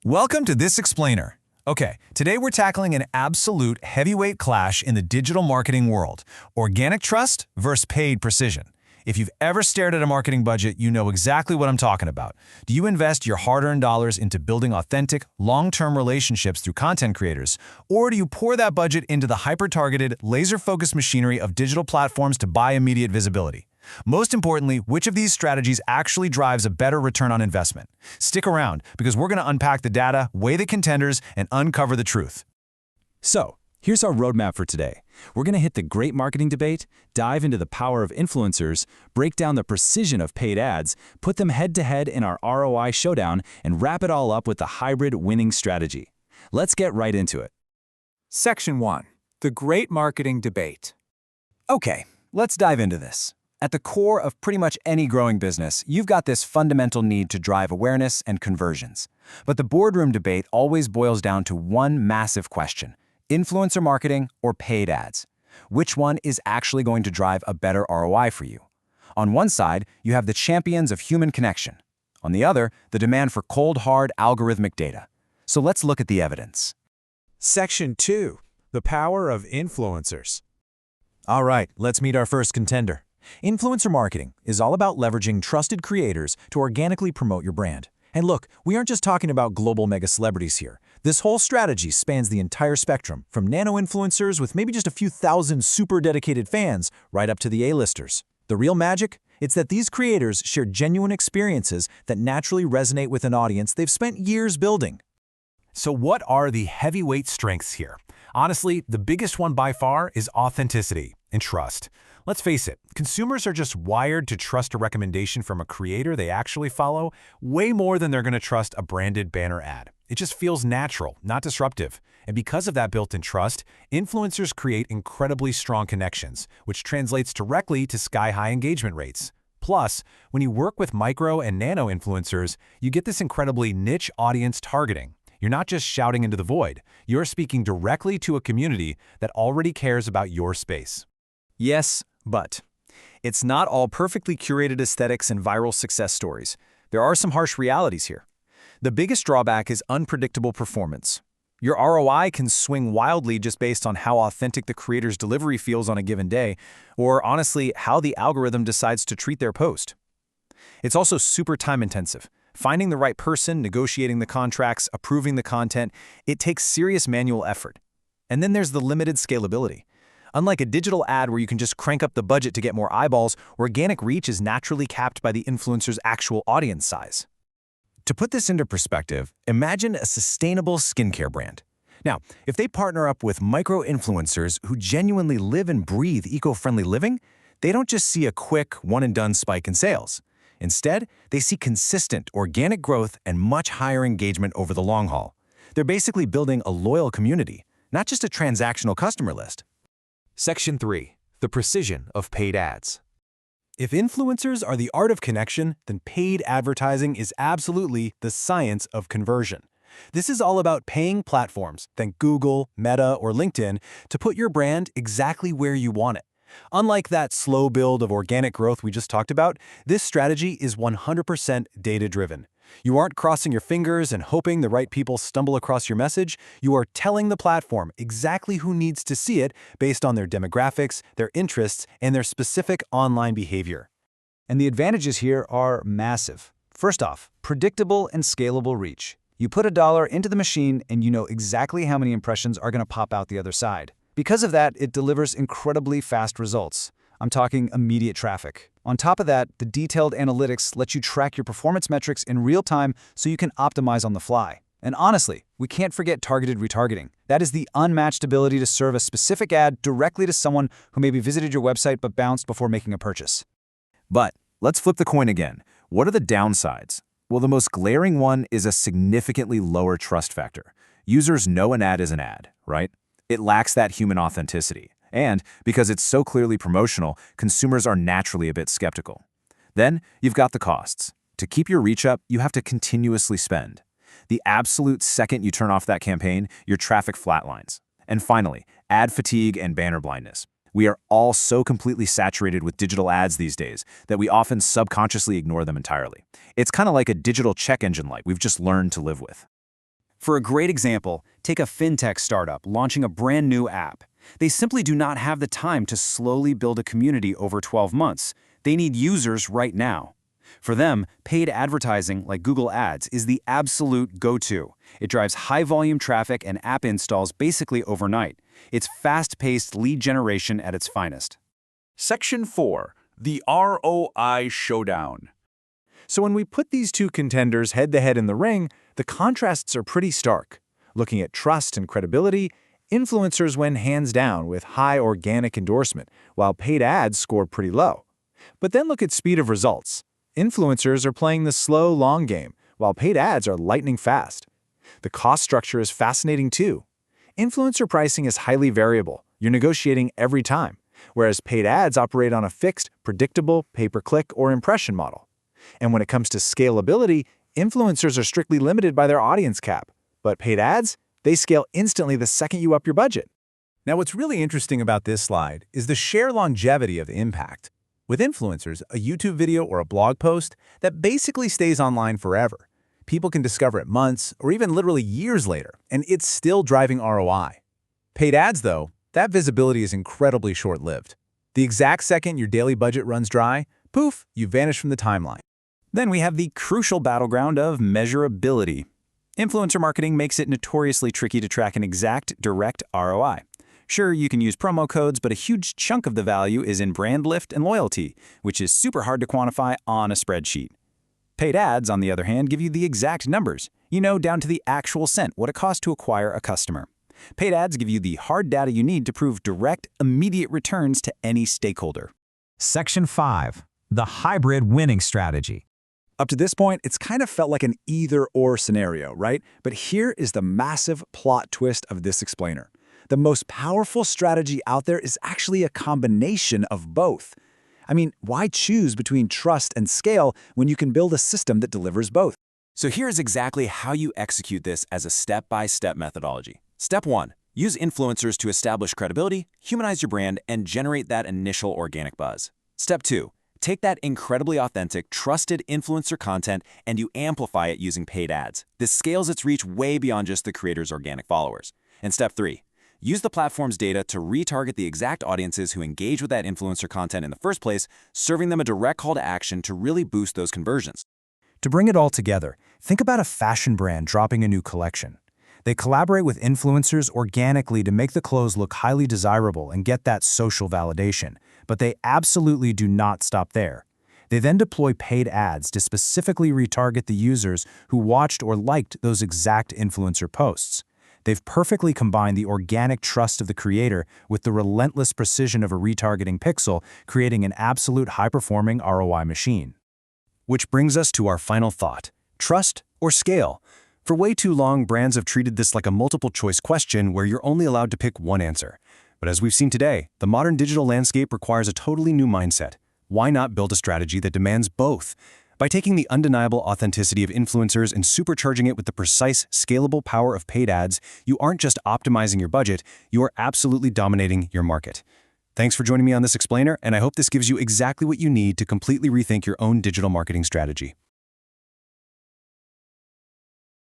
Welcome to This Explainer. Okay, today we're tackling an absolute heavyweight clash in the digital marketing world: organic trust versus paid precision. If you've ever stared at a marketing budget, you know exactly what I'm talking about. Do you invest your hard-earned dollars into building authentic, long-term relationships through content creators, or do you pour that budget into the hyper-targeted, laser-focused machinery of digital platforms to buy immediate visibility? Most importantly, which of these strategies actually drives a better return on investment? Stick around, because we're going to unpack the data, weigh the contenders, and uncover the truth. So, here's our roadmap for today. We're going to hit the great marketing debate, dive into the power of influencers, break down the precision of paid ads, put them head-to-head in our ROI showdown, and wrap it all up with the hybrid winning strategy. Let's get right into it. Section 1. The Great Marketing Debate. Okay, let's dive into this. At the core of pretty much any growing business, you've got this fundamental need to drive awareness and conversions. But the boardroom debate always boils down to one massive question: influencer marketing or paid ads? Which one is actually going to drive a better ROI for you? On one side, you have the champions of human connection. On the other, the demand for cold, hard, algorithmic data. So let's look at the evidence. Section 2. The Power of Influencers. All right, let's meet our first contender. Influencer marketing is all about leveraging trusted creators to organically promote your brand. And look, we aren't just talking about global mega celebrities here. This whole strategy spans the entire spectrum, from nano-influencers with maybe just a few thousand super dedicated fans, right up to the A-listers. The real magic? It's that these creators share genuine experiences that naturally resonate with an audience they've spent years building. So what are the heavyweight strengths here? Honestly, the biggest one by far is authenticity and trust. Let's face it, consumers are just wired to trust a recommendation from a creator they actually follow way more than they're going to trust a branded banner ad. It just feels natural, not disruptive. And because of that built-in trust, influencers create incredibly strong connections, which translates directly to sky-high engagement rates. Plus, when you work with micro and nano influencers, you get this incredibly niche audience targeting. You're not just shouting into the void. You're speaking directly to a community that already cares about your space. Yes, but it's not all perfectly curated aesthetics and viral success stories. There are some harsh realities here. The biggest drawback is unpredictable performance. Your ROI can swing wildly just based on how authentic the creator's delivery feels on a given day, or honestly, how the algorithm decides to treat their post. It's also super time-intensive. Finding the right person, negotiating the contracts, approving the content, it takes serious manual effort. And then there's the limited scalability. Unlike a digital ad where you can just crank up the budget to get more eyeballs, organic reach is naturally capped by the influencer's actual audience size. To put this into perspective, imagine a sustainable skincare brand. Now, if they partner up with micro-influencers who genuinely live and breathe eco-friendly living, they don't just see a quick, one-and-done spike in sales. Instead, they see consistent, organic growth and much higher engagement over the long haul. They're basically building a loyal community, not just a transactional customer list. Section 3. The Precision of Paid Ads. If influencers are the art of connection, then paid advertising is absolutely the science of conversion. This is all about paying platforms, think Google, Meta, or LinkedIn, to put your brand exactly where you want it. Unlike that slow build of organic growth we just talked about, this strategy is 100% data-driven. You aren't crossing your fingers and hoping the right people stumble across your message. You are telling the platform exactly who needs to see it based on their demographics, their interests, and their specific online behavior. And the advantages here are massive. First off, predictable and scalable reach. You put $1 into the machine and you know exactly how many impressions are going to pop out the other side. Because of that, it delivers incredibly fast results. I'm talking immediate traffic. On top of that, the detailed analytics let you track your performance metrics in real time so you can optimize on the fly. And honestly, we can't forget targeted retargeting. That is the unmatched ability to serve a specific ad directly to someone who maybe visited your website but bounced before making a purchase. But let's flip the coin again. What are the downsides? Well, the most glaring one is a significantly lower trust factor. Users know an ad is an ad, right? It lacks that human authenticity. And because it's so clearly promotional, consumers are naturally a bit skeptical. Then you've got the costs. To keep your reach up, you have to continuously spend. The absolute second you turn off that campaign, your traffic flatlines. And finally, ad fatigue and banner blindness. We are all so completely saturated with digital ads these days that we often subconsciously ignore them entirely. It's kind of like a digital check engine light we've just learned to live with. For a great example, take a fintech startup launching a brand new app. They simply do not have the time to slowly build a community over 12 months. They need users right now. For them, paid advertising like Google Ads is the absolute go-to. It drives high-volume traffic and app installs basically overnight. It's fast-paced lead generation at its finest. Section 4. The ROI Showdown. So when we put these two contenders head-to-head in the ring, the contrasts are pretty stark. Looking at trust and credibility, influencers win hands down with high organic endorsement, while paid ads score pretty low. But then look at speed of results. Influencers are playing the slow, long game, while paid ads are lightning fast. The cost structure is fascinating too. Influencer pricing is highly variable. You're negotiating every time, whereas paid ads operate on a fixed, predictable, pay-per-click or impression model. And when it comes to scalability, influencers are strictly limited by their audience cap. But paid ads, they scale instantly the second you up your budget. Now, what's really interesting about this slide is the sheer longevity of the impact. With influencers, a YouTube video or a blog post that basically stays online forever. People can discover it months or even literally years later, and it's still driving ROI. Paid ads, though, that visibility is incredibly short-lived. The exact second your daily budget runs dry, poof, you vanish from the timeline. Then we have the crucial battleground of measurability. Influencer marketing makes it notoriously tricky to track an exact, direct ROI. Sure, you can use promo codes, but a huge chunk of the value is in brand lift and loyalty, which is super hard to quantify on a spreadsheet. Paid ads, on the other hand, give you the exact numbers. You know, down to the actual cent, what it costs to acquire a customer. Paid ads give you the hard data you need to prove direct, immediate returns to any stakeholder. Section 5. The hybrid winning strategy. Up to this point, it's kind of felt like an either-or scenario, right? But here is the massive plot twist of this explainer. The most powerful strategy out there is actually a combination of both. I mean, why choose between trust and scale when you can build a system that delivers both? So here's exactly how you execute this as a step-by-step methodology. Step 1. Use influencers to establish credibility, humanize your brand, and generate that initial organic buzz. Step 2. Take that incredibly authentic, trusted influencer content and you amplify it using paid ads. This scales its reach way beyond just the creator's organic followers. And Step 3. Use the platform's data to retarget the exact audiences who engage with that influencer content in the first place, serving them a direct call to action to really boost those conversions. To bring it all together, think about a fashion brand dropping a new collection. They collaborate with influencers organically to make the clothes look highly desirable and get that social validation, but they absolutely do not stop there. They then deploy paid ads to specifically retarget the users who watched or liked those exact influencer posts. They've perfectly combined the organic trust of the creator with the relentless precision of a retargeting pixel, creating an absolute high-performing ROI machine. Which brings us to our final thought: trust or scale? For way too long, brands have treated this like a multiple-choice question where you're only allowed to pick one answer. But as we've seen today, the modern digital landscape requires a totally new mindset. Why not build a strategy that demands both? By taking the undeniable authenticity of influencers and supercharging it with the precise, scalable power of paid ads, you aren't just optimizing your budget, you are absolutely dominating your market. Thanks for joining me on this explainer, and I hope this gives you exactly what you need to completely rethink your own digital marketing strategy.